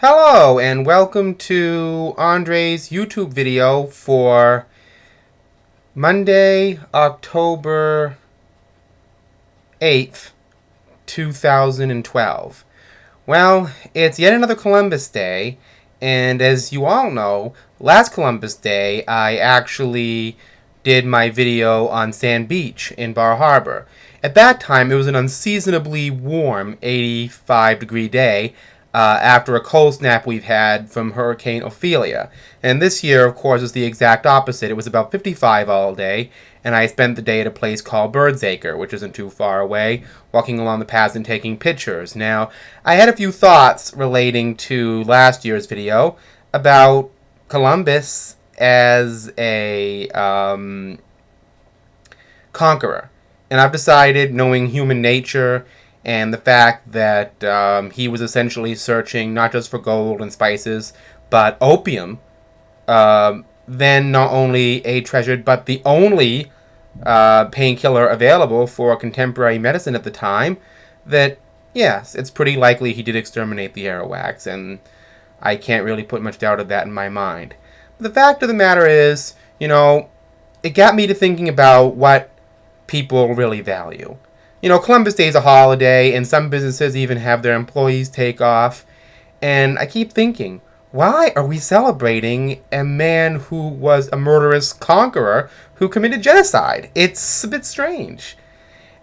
Hello and welcome to Andre's YouTube video for Monday, October 8th, 2012. Well, it's yet another Columbus Day, and as you all know, last Columbus Day I actually did my video on Sand Beach in Bar Harbor. At that time, it was an unseasonably warm 85-degree day, after a cold snap we've had from Hurricane Ophelia. And this year, of course, is the exact opposite. It was about 55 all day, and I spent the day at a place called Birdsacre, which isn't too far away, walking along the paths and taking pictures. Now, I had a few thoughts relating to last year's video about Columbus as a conqueror. And I've decided, knowing human nature and the fact that he was essentially searching not just for gold and spices, but opium, then not only a treasured, but the only painkiller available for contemporary medicine at the time, that, yes, it's pretty likely he did exterminate the Arawaks, and I can't really put much doubt of that in my mind. But the fact of the matter is, it got me to thinking about what people really value. Columbus Day is a holiday, and some businesses even have their employees take off. And I keep thinking, why are we celebrating a man who was a murderous conqueror who committed genocide? It's a bit strange.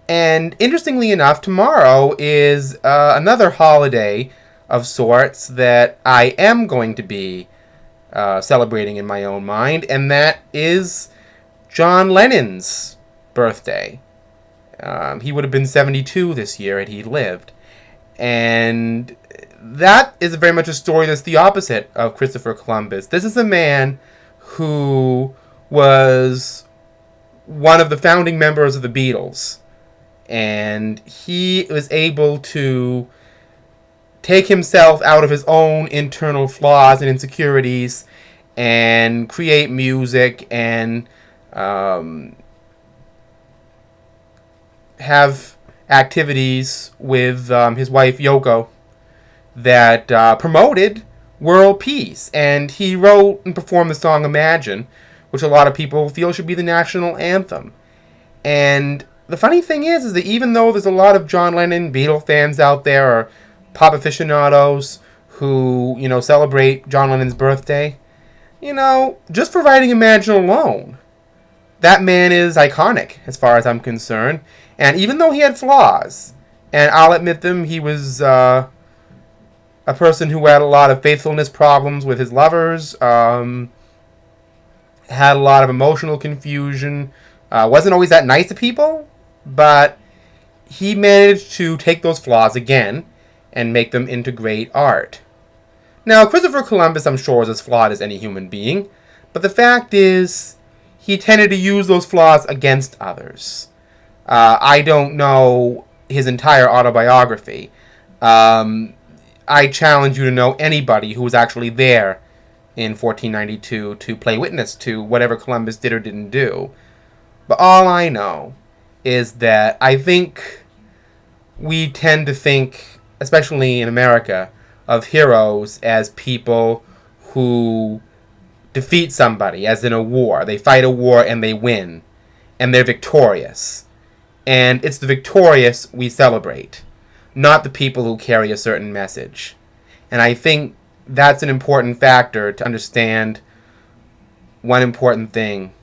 And interestingly enough, tomorrow is another holiday of sorts that I am going to be celebrating in my own mind, and that is John Lennon's birthday. He would have been 72 this year had he lived. And that is very much a story that's the opposite of Christopher Columbus. This is a man who was one of the founding members of the Beatles. And he was able to take himself out of his own internal flaws and insecurities and create music and have activities with his wife Yoko that promoted world peace. And he wrote and performed the song Imagine, which a lot of people feel should be the national anthem. And the funny thing is that even though there's a lot of John Lennon Beatle fans out there, or pop aficionados who, celebrate John Lennon's birthday, just for writing Imagine alone, that man is iconic as far as I'm concerned. And even though he had flaws, and I'll admit them, he was a person who had a lot of faithfulness problems with his lovers, had a lot of emotional confusion, wasn't always that nice to people, but he managed to take those flaws again and make them into great art. Now, Christopher Columbus, I'm sure, is as flawed as any human being, but the fact is, he tended to use those flaws against others. I don't know his entire autobiography. I challenge you to know anybody who was actually there in 1492 to play witness to whatever Columbus did or didn't do. But all I know is that I think we tend to think, especially in America, of heroes as people who defeat somebody, as in a war. They fight a war and they win, and they're victorious. And it's the victorious we celebrate, not the people who carry a certain message. And I think that's an important factor to understand one important thing.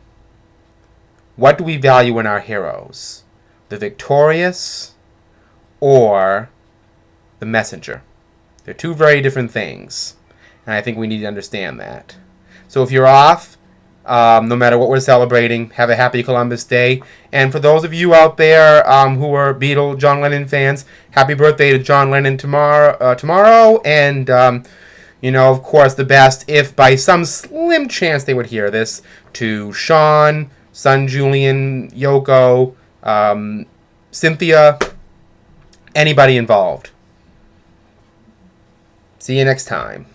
What do we value in our heroes? The victorious or the messenger? They're two very different things. And I think we need to understand that. So if you're off, no matter what we're celebrating, have a happy Columbus Day. And for those of you out there who are Beatle, John Lennon fans, happy birthday to John Lennon tomorrow. And, of course, the best, if by some slim chance they would hear this, to Sean, son Julian, Yoko, Cynthia, anybody involved. See you next time.